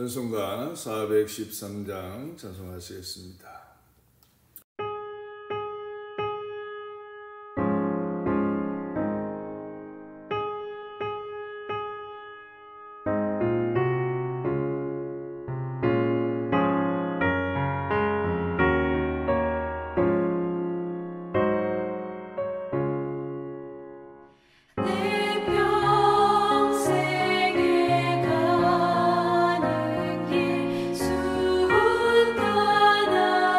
찬송가 413장 찬송하시겠습니다. 수훈 가나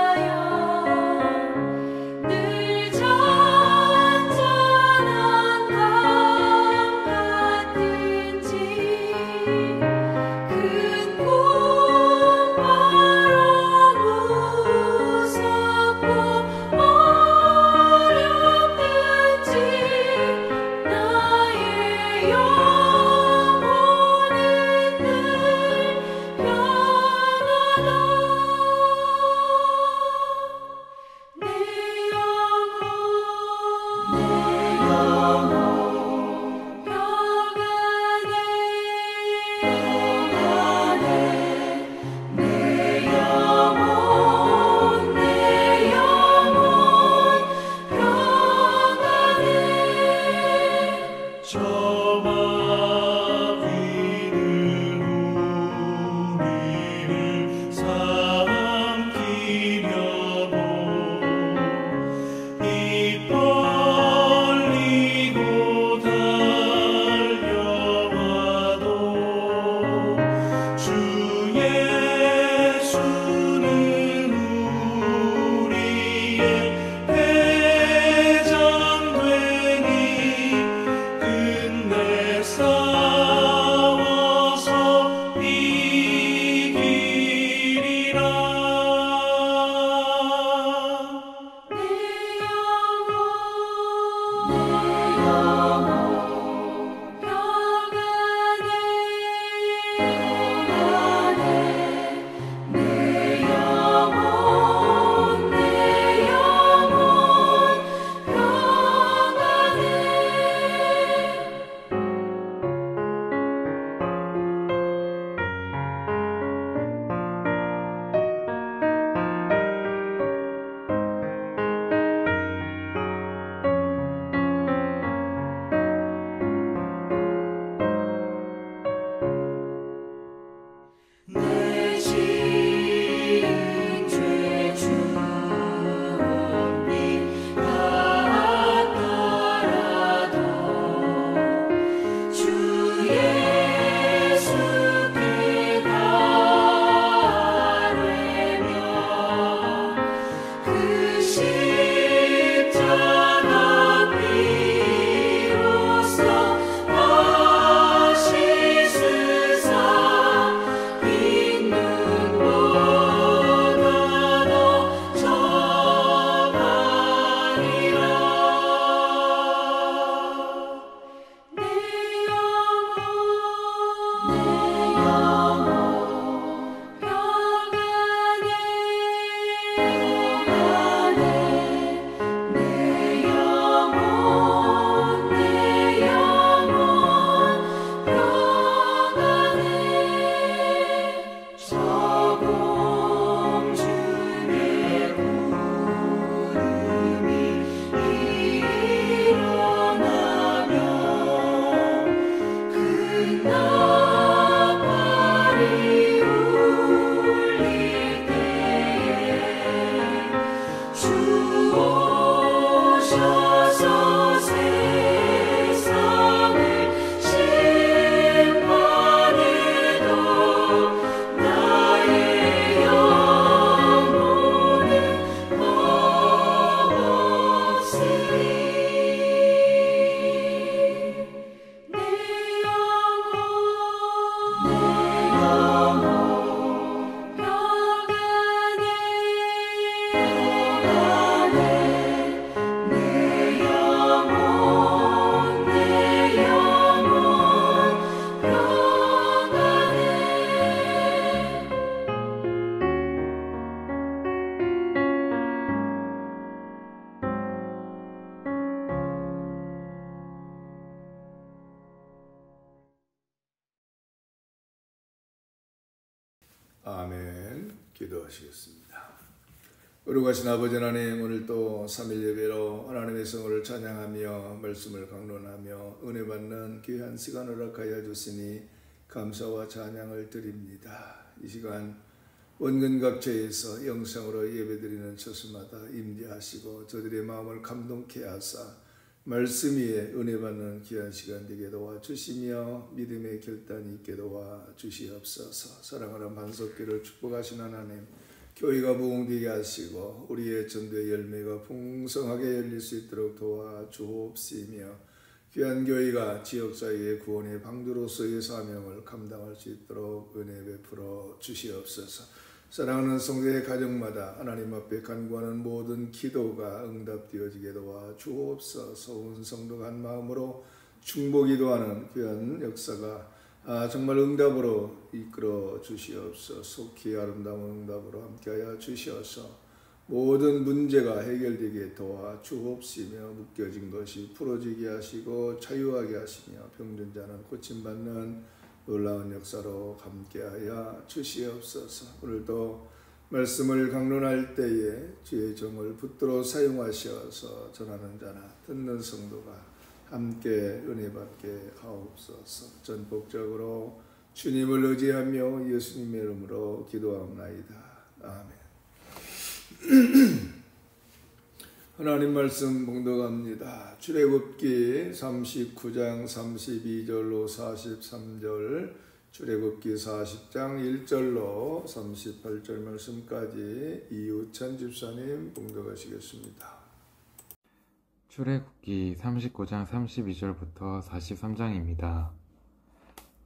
아멘. 기도하시겠습니다. 거룩하신 아버지 하나님, 오늘 또 3일 예배로 하나님의 성을 찬양하며 말씀을 강론하며 은혜 받는 귀한 시간을 허락하여 주시니 감사와 찬양을 드립니다. 이 시간 원근 각처에서 영상으로 예배드리는 처수마다 임재하시고 저들의 마음을 감동케 하사 말씀 위에 은혜 받는 귀한 시간 되게 도와주시며 믿음의 결단이 있게 도와주시옵소서. 사랑하는 반석기를 축복하신 하나님, 교회가 부흥되게 하시고 우리의 전도의 열매가 풍성하게 열릴 수 있도록 도와주옵시며 귀한 교회가 지역사회의 구원의 방주로서의 사명을 감당할 수 있도록 은혜 베풀어 주시옵소서. 사랑하는 성도의 가정마다 하나님 앞에 간구하는 모든 기도가 응답되어지게 도와주옵소서. 온 성도가 한 마음으로 중보기도하는 귀한 역사가 정말 응답으로 이끌어 주시옵소서. 속히 아름다운 응답으로 함께하여 주시어서 모든 문제가 해결되게 도와주옵시며 묶여진 것이 풀어지게 하시고 자유하게 하시며 병든 자는 고침받는 놀라운 역사로 함께하여 주시옵소서. 오늘도 말씀을 강론할 때에 주의 정을 붙들어 사용하셔서 전하는 자나 듣는 성도가 함께 은혜 받게 하옵소서. 전폭적으로 주님을 의지하며 예수님의 이름으로 기도하옵나이다. 아멘. 하나님 말씀 봉독합니다. 출애굽기 39장 32절로 43절, 출애굽기 40장 1절로 38절 말씀까지 이우찬 집사님 봉독하시겠습니다. 출애굽기 39장 32절부터 43장입니다.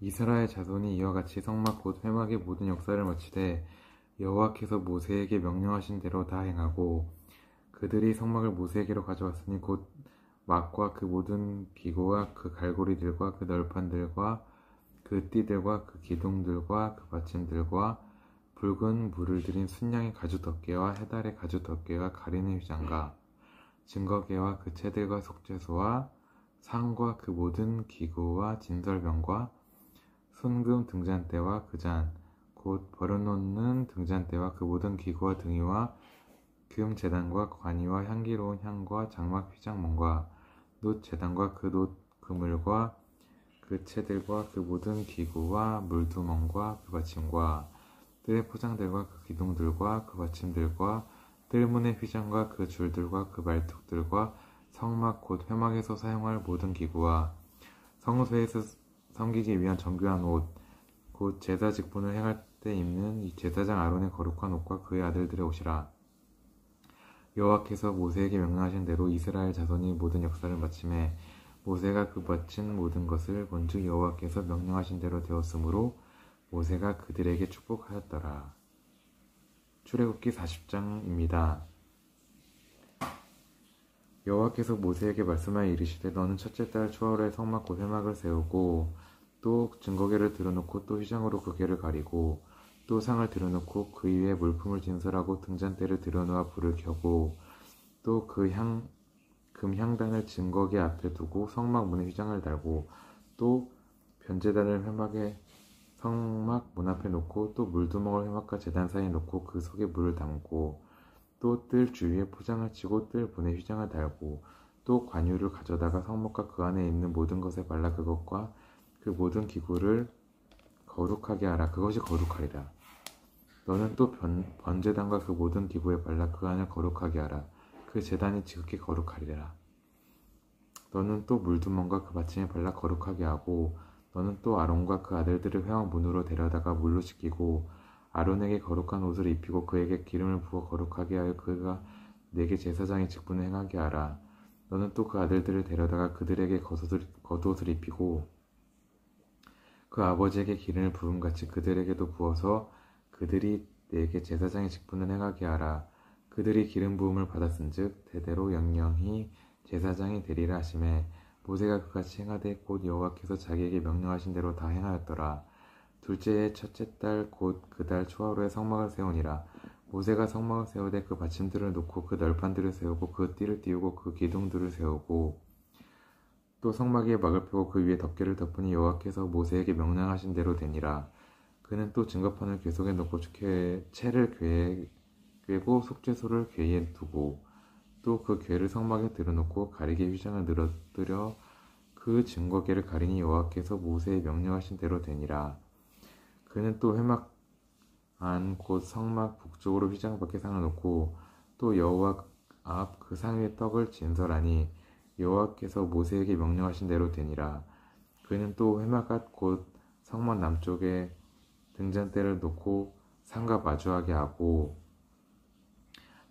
이스라엘 자손이 이와 같이 성막 곧 회막의 모든 역사를 마치되 여호와께서 모세에게 명령하신 대로 다 행하고 그들이 성막을 모세에게로 가져왔으니 곧 막과 그 모든 기구와 그 갈고리들과 그 널판들과 그 띠들과 그 기둥들과 그 받침들과 붉은 물을 들인 순양의 가죽 덮개와 해달의 가죽 덮개와 가리는 휘장과 증거계와 그 채들과 속죄소와 상과 그 모든 기구와 진설병과 순금 등잔대와 그 잔 곧 버려놓는 등잔대와 그 모든 기구와 등이와 금 제단과 관이와 향기로운 향과 장막 휘장문과 놋 제단과 그 놋 그물과 그 채들과 그 모든 기구와 물두멍과 그 받침과 뜰의 포장들과 그 기둥들과 그 받침들과 뜰문의 휘장과 그 줄들과 그 말뚝들과 성막 곧 회막에서 사용할 모든 기구와 성소에서 섬기기 위한 정교한 옷 곧 제사 직분을 행할 때 입는 이 제사장 아론의 거룩한 옷과 그의 아들들의 옷이라. 여호와께서 모세에게 명령하신 대로 이스라엘 자손이 모든 역사를 마침에 모세가 그 마친 모든 것을 본즉 여호와께서 명령하신 대로 되었으므로 모세가 그들에게 축복하였더라. 출애굽기 40장입니다. 여호와께서 모세에게 말씀하여 이르시되 너는 첫째 달 초월에 성막 곧 회막을 세우고 또 증거궤를 들어놓고 또 휘장으로 그 궤를 가리고 또 상을 들여놓고 그 위에 물품을 진설하고 등잔대를 들여놓아 불을 켜고 또 그 금향단을 증거궤 앞에 두고 성막 문에 휘장을 달고 또 변제단을 회막의 성막 문 앞에 놓고 또 물두멍을 회막과 제단 사이에 놓고 그 속에 물을 담고 또 뜰 주위에 포장을 치고 뜰 문에 휘장을 달고 또 관유를 가져다가 성막과 그 안에 있는 모든 것에 발라 그것과 그 모든 기구를 거룩하게 하라. 그것이 거룩하리라. 너는 또 번제단과 그 모든 기구에 발라 그 안을 거룩하게 하라. 그 제단이 지극히 거룩하리라. 너는 또 물두멍과 그 받침에 발라 거룩하게 하고 너는 또 아론과 그 아들들을 회막 문으로 데려다가 물로 씻기고 아론에게 거룩한 옷을 입히고 그에게 기름을 부어 거룩하게 하여 그가 내게 제사장의 직분을 행하게 하라. 너는 또 그 아들들을 데려다가 그들에게 겉옷을 입히고 그 아버지에게 기름을 부음같이 그들에게도 부어서 그들이 내게 제사장의 직분을 행하게 하라. 그들이 기름 부음을 받았은즉 대대로 영영히 제사장이 되리라 하시매 모세가 그같이 행하되 곧 여호와께서 자기에게 명령하신 대로 다 행하였더라. 둘째 해 첫째 달 곧 그 달 초하루에 성막을 세우니라. 모세가 성막을 세우되 그 받침들을 놓고 그 널판들을 세우고 그 띠를 띄우고 그 기둥들을 세우고 또 성막 위에 막을 펴고 그 위에 덮개를 덮으니 여호와께서 모세에게 명령하신 대로 되니라. 그는 또 증거판을 궤속에 놓고 채를 꿰고 속죄소를 궤에 두고 또 그 궤를 성막에 들어놓고 가리개 휘장을 늘어뜨려 그 증거궤를 가리니 여호와께서 모세에 명령하신 대로 되니라. 그는 또 회막 안 곧 성막 북쪽으로 휘장 밖에 상을 놓고 또 여호와 앞 그 상 위에 떡을 진설하니 여호와께서 모세에게 명령하신 대로 되니라. 그는 또 회막 갓 곧 성막 남쪽에 등잔대를 놓고 상과 마주하게 하고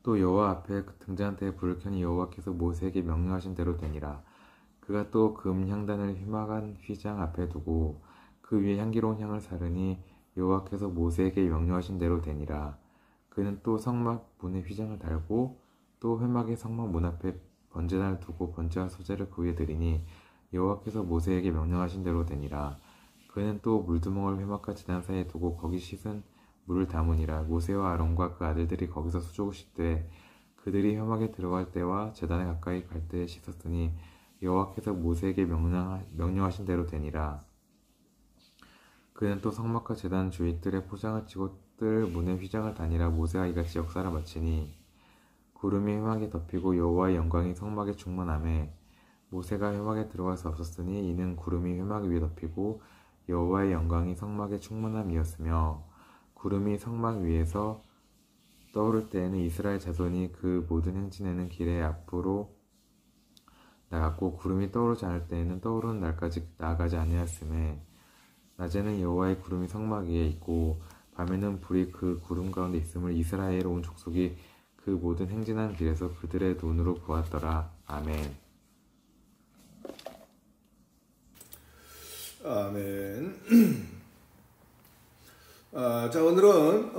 또 여호와 앞에 그 등잔대에 불을 켜니 여호와께서 모세에게 명령하신 대로 되니라. 그가 또 금 향단을 희막한 휘장 앞에 두고 그 위에 향기로운 향을 사르니 여호와께서 모세에게 명령하신 대로 되니라. 그는 또 성막 문에 휘장을 달고 또 회막의 성막 문 앞에 번제단을 두고 번제와 소제를 그 위에 드리니 여호와께서 모세에게 명령하신 대로 되니라. 그는 또 물두멍을 회막과 제단 사이에 두고 거기 씻은 물을 담으니라. 모세와 아론과 그 아들들이 거기서 수족을 씻되 그들이 회막에 들어갈 때와 제단에 가까이 갈 때에 씻었으니 여호와께서 모세에게 명령하신 대로 되니라. 그는 또 성막과 제단 주위 뜰에 포장을 치고 뜰 문에 휘장을 다니라. 모세가 이같이 역사를 마치니 구름이 회막에 덮이고 여호와의 영광이 성막에 충만하매 모세가 회막에 들어갈 수 없었으니 이는 구름이 회막 위에 덮이고 여호와의 영광이 성막에 충만함이었으며 구름이 성막 위에서 떠오를 때에는 이스라엘 자손이 그 모든 행진에는 길에 앞으로 나갔고 구름이 떠오르지 않을 때에는 떠오르는 날까지 나아가지 아니하였으며 낮에는 여호와의 구름이 성막 위에 있고 밤에는 불이 그 구름 가운데 있음을 이스라엘 온 족속이 그 모든 행진한 길에서 그들의 눈으로 보았더라. 아멘. 아멘. 자, 오늘은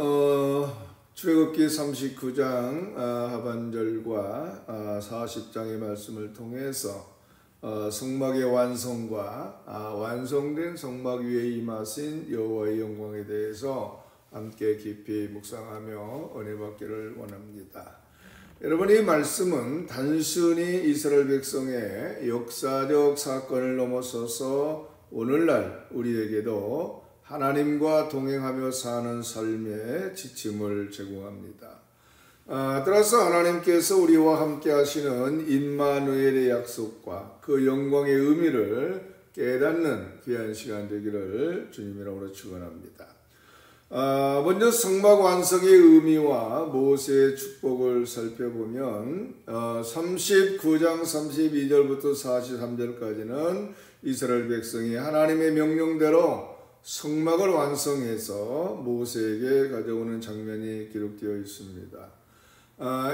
출애굽기 39장 하반절과 40장의 말씀을 통해서 성막의 완성과 완성된 성막 위에 임하신 여호와의 영광에 대해서 함께 깊이 묵상하며 은혜 받기를 원합니다. 여러분, 이 말씀은 단순히 이스라엘 백성의 역사적 사건을 넘어서서 오늘날 우리에게도 하나님과 동행하며 사는 삶의 지침을 제공합니다. 따라서 하나님께서 우리와 함께 하시는 임마누엘의 약속과 그 영광의 의미를 깨닫는 귀한 시간 되기를 주님이라고 축원합니다. 먼저 성막 완성의 의미와 모세의 축복을 살펴보면 39장 32절부터 43절까지는 이스라엘 백성이 하나님의 명령대로 성막을 완성해서 모세에게 가져오는 장면이 기록되어 있습니다.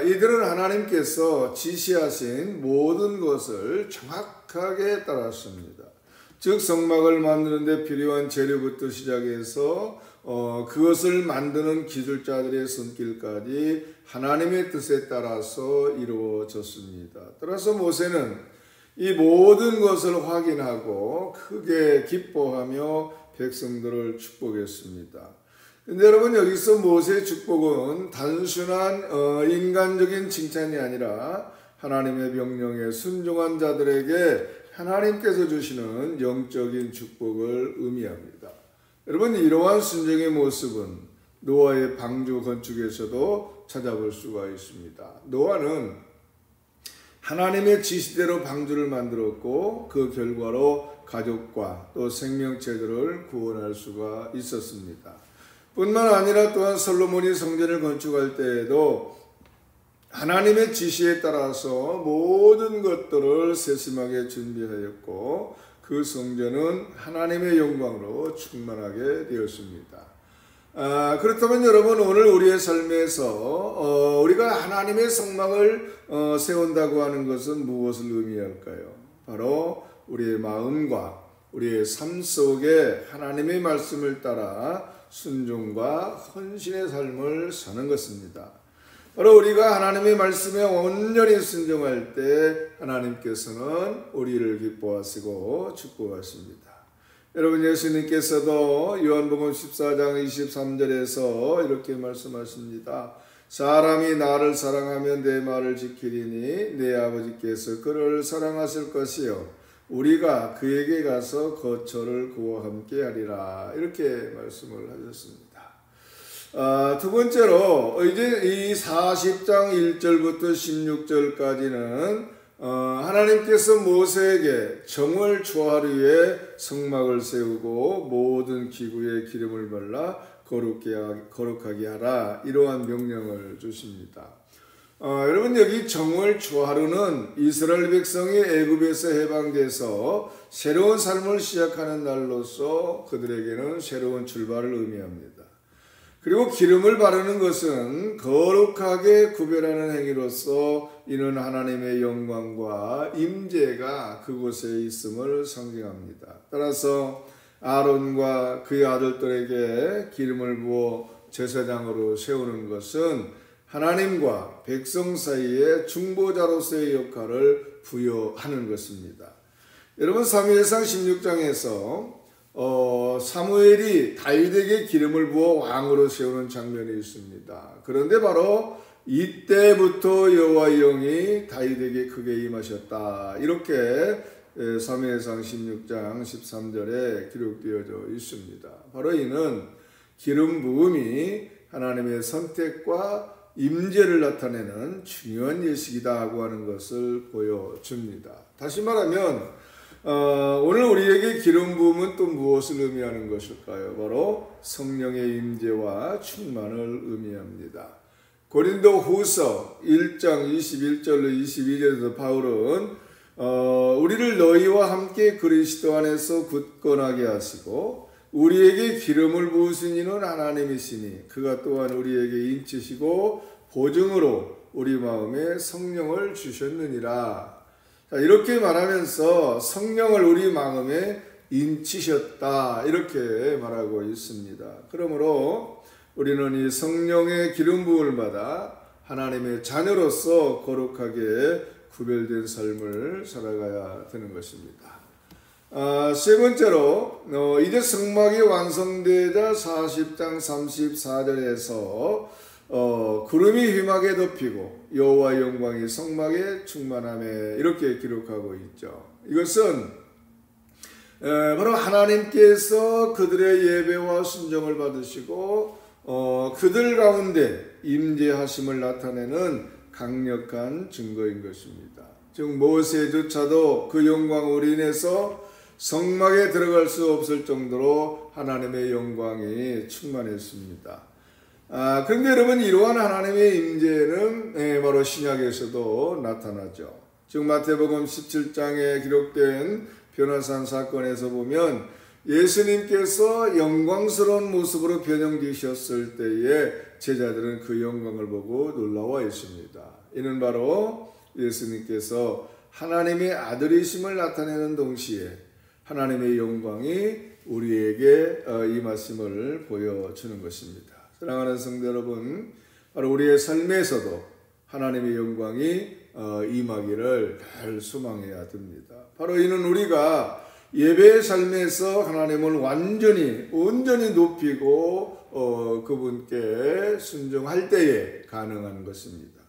이들은 하나님께서 지시하신 모든 것을 정확하게 따랐습니다. 즉 성막을 만드는 데 필요한 재료부터 시작해서 그것을 만드는 기술자들의 손길까지 하나님의 뜻에 따라서 이루어졌습니다. 따라서 모세는 이 모든 것을 확인하고 크게 기뻐하며 백성들을 축복했습니다. 근데 여러분, 여기서 모세의 축복은 단순한 인간적인 칭찬이 아니라 하나님의 명령에 순종한 자들에게 하나님께서 주시는 영적인 축복을 의미합니다. 여러분, 이러한 순종의 모습은 노아의 방주 건축에서도 찾아볼 수가 있습니다. 노아는 하나님의 지시대로 방주를 만들었고 그 결과로 가족과 또 생명체들을 구원할 수가 있었습니다. 뿐만 아니라 또한 솔로몬이 성전을 건축할 때에도 하나님의 지시에 따라서 모든 것들을 세심하게 준비하였고 그 성전은 하나님의 영광으로 충만하게 되었습니다. 그렇다면 여러분, 오늘 우리의 삶에서 우리가 하나님의 성막을 세운다고 하는 것은 무엇을 의미할까요? 바로 우리의 마음과 우리의 삶 속에 하나님의 말씀을 따라 순종과 헌신의 삶을 사는 것입니다. 바로 우리가 하나님의 말씀에 온전히 순종할 때 하나님께서는 우리를 기뻐하시고 축복하십니다. 여러분, 예수님께서도 요한복음 14장 23절에서 이렇게 말씀하십니다. 사람이 나를 사랑하면 내 말을 지키리니 내 아버지께서 그를 사랑하실 것이요 우리가 그에게 가서 거처를 그와 함께 하리라. 이렇게 말씀을 하셨습니다. 두 번째로 이제 이 40장 1절부터 16절까지는 하나님께서 모세에게 정월 초하루에 성막을 세우고 모든 기구에 기름을 발라 거룩하게 하라, 이러한 명령을 주십니다. 여러분, 여기 정월 초하루는 이스라엘 백성이 애굽에서 해방돼서 새로운 삶을 시작하는 날로서 그들에게는 새로운 출발을 의미합니다. 그리고 기름을 바르는 것은 거룩하게 구별하는 행위로서 이는 하나님의 영광과 임재가 그곳에 있음을 상징합니다. 따라서 아론과 그의 아들들에게 기름을 부어 제사장으로 세우는 것은 하나님과 백성 사이에 중보자로서의 역할을 부여하는 것입니다. 여러분, 사무엘상 16장에서 사무엘이 다윗에게 기름을 부어 왕으로 세우는 장면이 있습니다. 그런데 바로 이때부터 여호와의 영이 다윗에게 크게 임하셨다, 이렇게 사무엘상 16장 13절에 기록되어져 있습니다. 바로 이는 기름 부음이 하나님의 선택과 임재를 나타내는 중요한 예식이다고 하는 것을 보여줍니다. 다시 말하면 오늘 우리에게 기름 부음은 또 무엇을 의미하는 것일까요? 바로 성령의 임재와 충만을 의미합니다. 고린도 후서 1장 21절로 22절에서 바울은 우리를 너희와 함께 그리스도 안에서 굳건하게 하시고 우리에게 기름을 부으신 이는 하나님이시니 그가 또한 우리에게 인치시고 보증으로 우리 마음에 성령을 주셨느니라. 이렇게 말하면서 성령을 우리 마음에 인치셨다, 이렇게 말하고 있습니다. 그러므로 우리는 이 성령의 기름 부음을 받아 하나님의 자녀로서 거룩하게 구별된 삶을 살아가야 되는 것입니다. 세 번째로 이제 성막이 완성되자 40장 34절에서 구름이 휘막에 덮이고 여호와의 영광이 성막에 충만하며, 이렇게 기록하고 있죠. 이것은 바로 하나님께서 그들의 예배와 순종을 받으시고 그들 가운데 임재하심을 나타내는 강력한 증거인 것입니다. 즉 모세조차도 그 영광으로 인해서 성막에 들어갈 수 없을 정도로 하나님의 영광이 충만했습니다. 그런데 여러분, 이러한 하나님의 임재는 바로 신약에서도 나타나죠. 즉 마태복음 17장에 기록된 변화산 사건에서 보면 예수님께서 영광스러운 모습으로 변형되셨을 때에 제자들은 그 영광을 보고 놀라워 했습니다. 이는 바로 예수님께서 하나님의 아들이심을 나타내는 동시에 하나님의 영광이 우리에게 임하심을 보여주는 것입니다. 사랑하는 성도 여러분, 바로 우리의 삶에서도 하나님의 영광이 임하기를 늘 소망해야 됩니다. 바로 이는 우리가 예배의 삶에서 하나님을 온전히 높이고 그분께 순종할 때에 가능한 것입니다.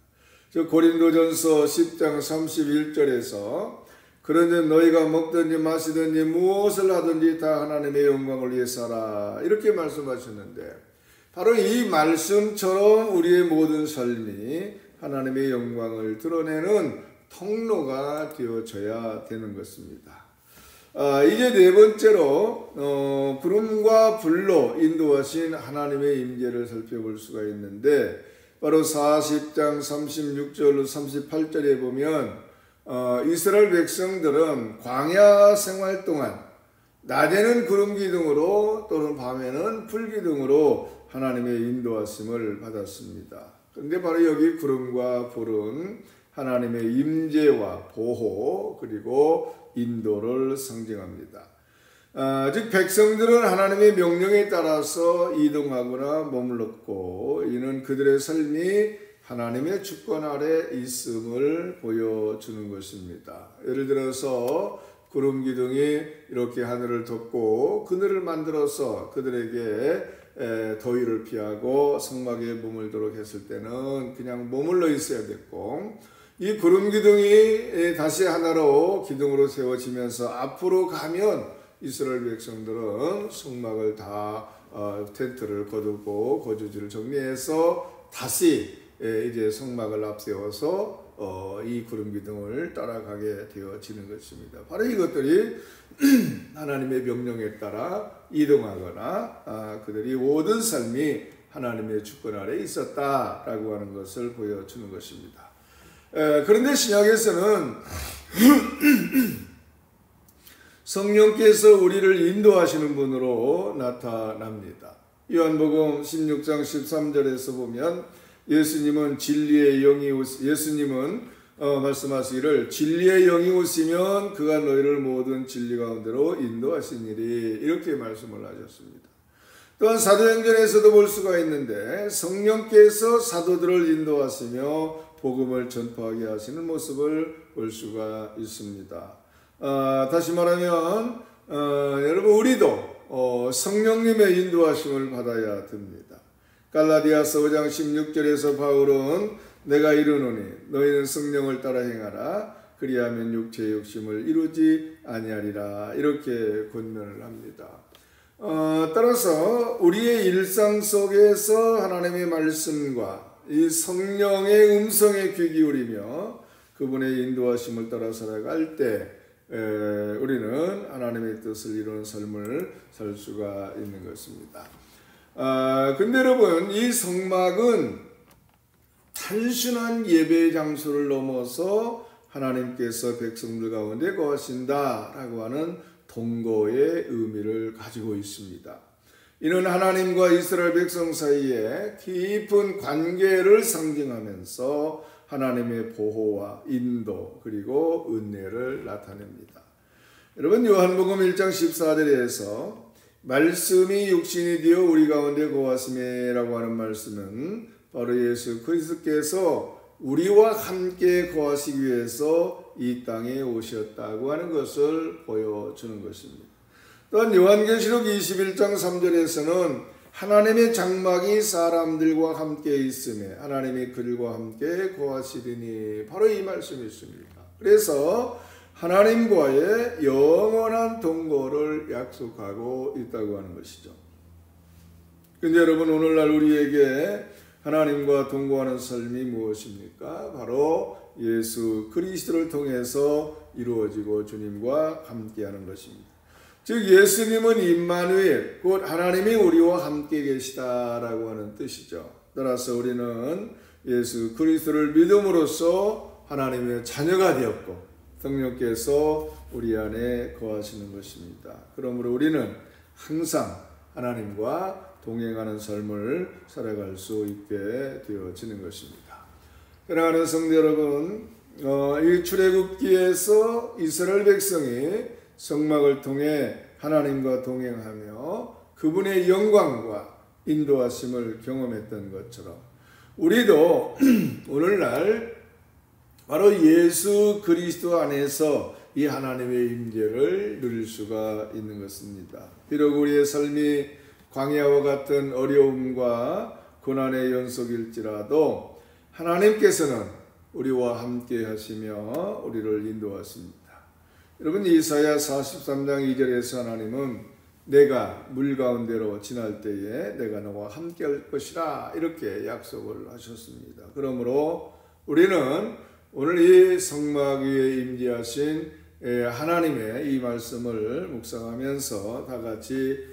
저 고린도전서 10장 31절에서 그런데 너희가 먹든지 마시든지 무엇을 하든지 다 하나님의 영광을 위해서 하라, 이렇게 말씀하셨는데 바로 이 말씀처럼 우리의 모든 삶이 하나님의 영광을 드러내는 통로가 되어져야 되는 것입니다. 이제 네 번째로 구름과 불로 인도하신 하나님의 임재를 살펴볼 수가 있는데 바로 40장 36절로 38절에 보면 이스라엘 백성들은 광야 생활 동안 낮에는 구름 기둥으로 또는 밤에는 불 기둥으로 하나님의 인도하심을 받았습니다. 그런데 바로 여기 구름과 불은 하나님의 임재와 보호 그리고 인도를 상징합니다. 즉 백성들은 하나님의 명령에 따라서 이동하거나 머물렀고 이는 그들의 삶이 하나님의 주권 아래 있음을 보여주는 것입니다. 예를 들어서 구름 기둥이 이렇게 하늘을 덮고 그늘을 만들어서 그들에게 더위를 피하고 성막에 머물도록 했을 때는 그냥 머물러 있어야 됐고, 이 구름 기둥이 다시 하나로 기둥으로 세워지면서 앞으로 가면 이스라엘 백성들은 성막을 다 텐트를 거두고 거주지를 정리해서 다시 이제 성막을 앞세워서 이 구름 기둥을 따라가게 되어지는 것입니다. 바로 이것들이 하나님의 명령에 따라 이동하거나 그들이 모든 삶이 하나님의 주권 아래 있었다라고 하는 것을 보여주는 것입니다. 그런데 신약에서는 성령께서 우리를 인도하시는 분으로 나타납니다. 요한복음 16장 13절에서 보면 예수님은 말씀하시기를 진리의 영이 오시면 그가 너희를 모든 진리 가운데로 인도하시니리 이렇게 말씀을 하셨습니다. 또한 사도행전에서도 볼 수가 있는데 성령께서 사도들을 인도하시며 복음을 전파하게 하시는 모습을 볼 수가 있습니다. 다시 말하면 여러분 우리도 성령님의 인도하심을 받아야 됩니다. 갈라디아서 5장 16절에서 바울은 내가 이르노니 너희는 성령을 따라 행하라 그리하면 육체의 욕심을 이루지 아니하리라 이렇게 권면을 합니다. 따라서 우리의 일상 속에서 하나님의 말씀과 이 성령의 음성에 귀 기울이며 그분의 인도하심을 따라 살아갈 때 우리는 하나님의 뜻을 이루는 삶을 살 수가 있는 것입니다. 근데 여러분 이 성막은 단순한 예배 장소를 넘어서 하나님께서 백성들 가운데 거하신다라고 하는 동거의 의미를 가지고 있습니다. 이는 하나님과 이스라엘 백성 사이에 깊은 관계를 상징하면서 하나님의 보호와 인도 그리고 은혜를 나타냅니다. 여러분 요한복음 1장 14절에서 말씀이 육신이 되어 우리 가운데 거하심이라고 하는 말씀은 바로 예수 그리스도께서 우리와 함께 거하시기 위해서 이 땅에 오셨다고 하는 것을 보여주는 것입니다. 또한 요한계시록 21장 3절에서는 하나님의 장막이 사람들과 함께 있음에 하나님이 그들과 함께 거하시리니 바로 이 말씀이 있습니다. 그래서 하나님과의 영원한 동거를 약속하고 있다고 하는 것이죠. 근데 여러분 오늘날 우리에게 하나님과 동거하는 삶이 무엇입니까? 바로 예수 그리스도를 통해서 이루어지고 주님과 함께하는 것입니다. 즉 예수님은 임마누엘 곧 하나님이 우리와 함께 계시다라고 하는 뜻이죠. 따라서 우리는 예수 그리스도를 믿음으로써 하나님의 자녀가 되었고 성령께서 우리 안에 거하시는 것입니다. 그러므로 우리는 항상 하나님과 동행하는 삶을 살아갈 수 있게 되어지는 것입니다. 사랑하는 성도 여러분, 이 출애굽기에서 이스라엘 백성이 성막을 통해 하나님과 동행하며 그분의 영광과 인도하심을 경험했던 것처럼 우리도 오늘날 바로 예수 그리스도 안에서 이 하나님의 임재를 누릴 수가 있는 것입니다. 비록 우리의 삶이 광야와 같은 어려움과 고난의 연속일지라도 하나님께서는 우리와 함께 하시며 우리를 인도하십니다. 여러분 이사야 43장 2절에서 하나님은 내가 물 가운데로 지날 때에 내가 너와 함께 할 것이라 이렇게 약속을 하셨습니다. 그러므로 우리는 오늘 이 성막 위에 임재하신 하나님의 이 말씀을 묵상하면서 다 같이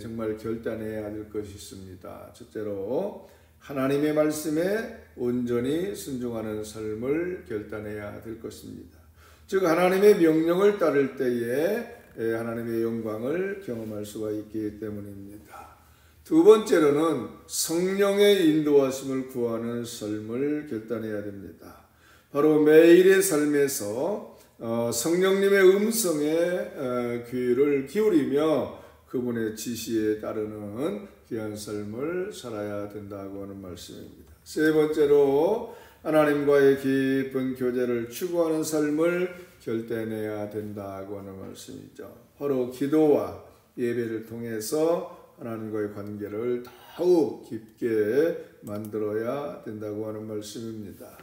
정말 결단해야 될 것이 있습니다. 첫째로 하나님의 말씀에 온전히 순종하는 삶을 결단해야 될 것입니다. 즉 하나님의 명령을 따를 때에 하나님의 영광을 경험할 수가 있기 때문입니다. 두 번째로는 성령의 인도하심을 구하는 삶을 결단해야 됩니다. 바로 매일의 삶에서 성령님의 음성에 귀를 기울이며 그분의 지시에 따르는 귀한 삶을 살아야 된다고 하는 말씀입니다. 세 번째로 하나님과의 깊은 교제를 추구하는 삶을 결단해야 된다고 하는 말씀이죠. 바로 기도와 예배를 통해서 하나님과의 관계를 더욱 깊게 만들어야 된다고 하는 말씀입니다.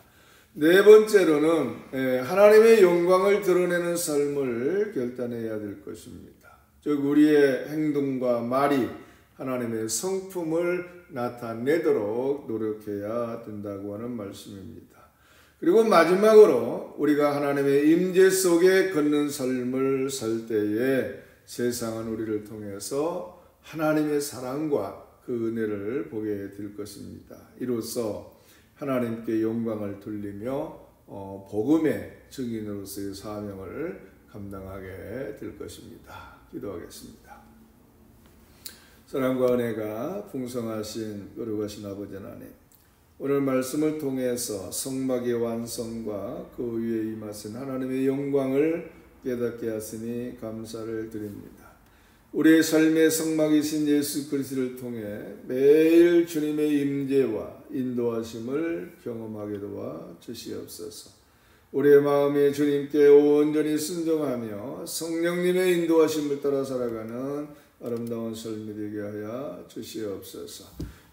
네 번째로는 하나님의 영광을 드러내는 삶을 결단해야 될 것입니다. 즉 우리의 행동과 말이 하나님의 성품을 나타내도록 노력해야 된다고 하는 말씀입니다. 그리고 마지막으로 우리가 하나님의 임재 속에 걷는 삶을 살 때에 세상은 우리를 통해서 하나님의 사랑과 그 은혜를 보게 될 것입니다. 이로써 하나님께 영광을 돌리며 복음의 증인으로서의 사명을 감당하게 될 것입니다. 기도하겠습니다. 사랑과 은혜가 풍성하신 거룩하신 아버지 하나님, 오늘 말씀을 통해서 성막의 완성과 그 위에 임하신 하나님의 영광을 깨닫게 하시니 감사를 드립니다. 우리의 삶의 성막이신 예수 그리스도를 통해 매일 주님의 임재와 인도하심을 경험하게 도와 주시옵소서. 우리의 마음이 주님께 온전히 순종하며 성령님의 인도하심을 따라 살아가는 아름다운 삶이 되게 하여 주시옵소서.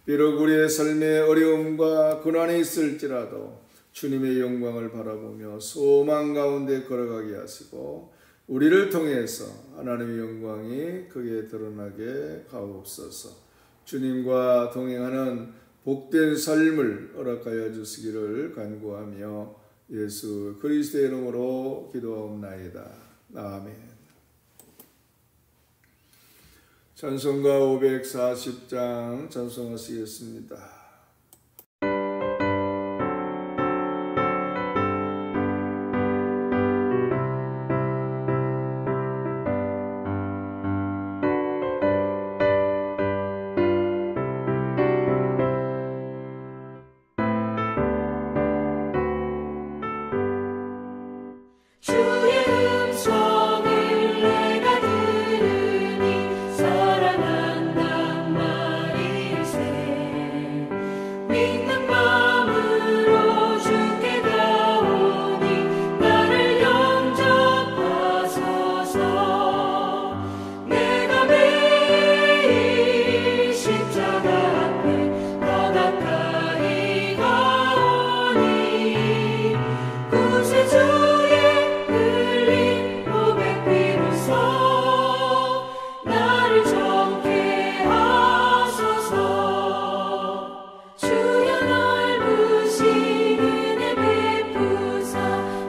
비록 우리의 삶에 어려움과 고난이 있을지라도 주님의 영광을 바라보며 소망 가운데 걸어가게 하시고 우리를 통해서 하나님의 영광이 크게 드러나게 하옵소서. 주님과 동행하는 복된 삶을 허락하여 주시기를 간구하며 예수 그리스도의 이름으로 기도하옵나이다. 아멘. 찬송가 540장 찬송하시겠습니다.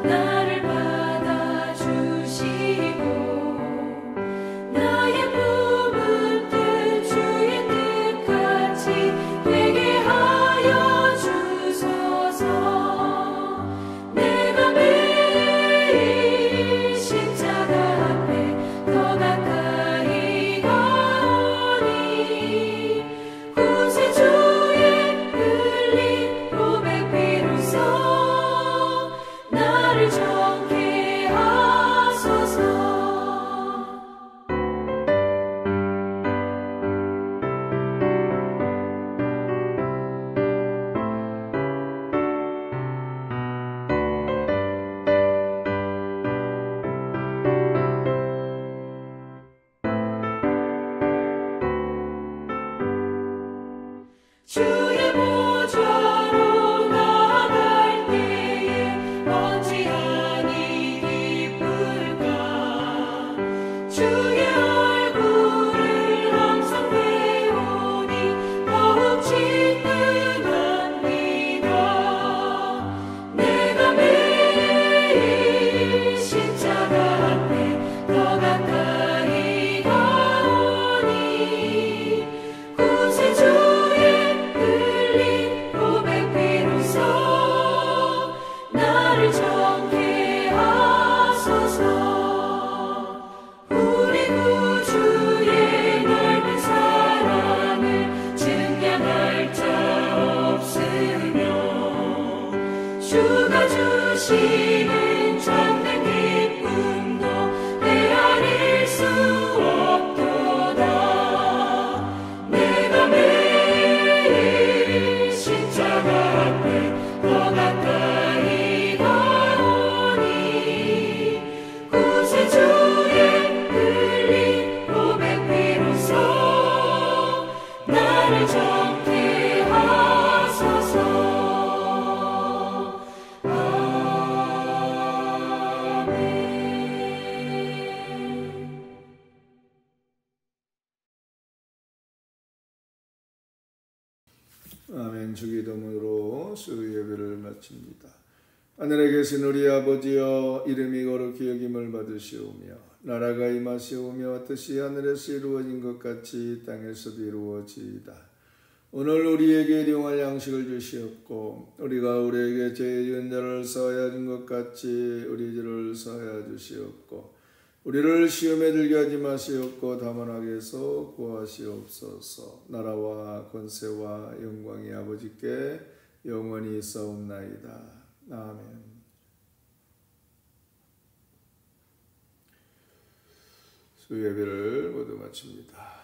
나를 받아주시고 아멘. 주기도문으로 수 예배를 마칩니다. 하늘에 계신 우리 아버지여, 이름이 거룩히 여김을 받으시오며 나라가 임하시오며 뜻이 하늘에서 이루어진 것 같이 땅에서도 이루어지이다. 오늘 우리에게 일용할 양식을 주시옵고 우리가 우리에게 죄 지은 자를 사하여 준 것 같이 우리 죄를 사하여 주시옵고 우리를 시험에 들게 하지 마시옵고 다만 악에서 구하시옵소서. 나라와 권세와 영광이 아버지께 영원히 있사옵나이다. 아멘. 수예배를 모두 마칩니다.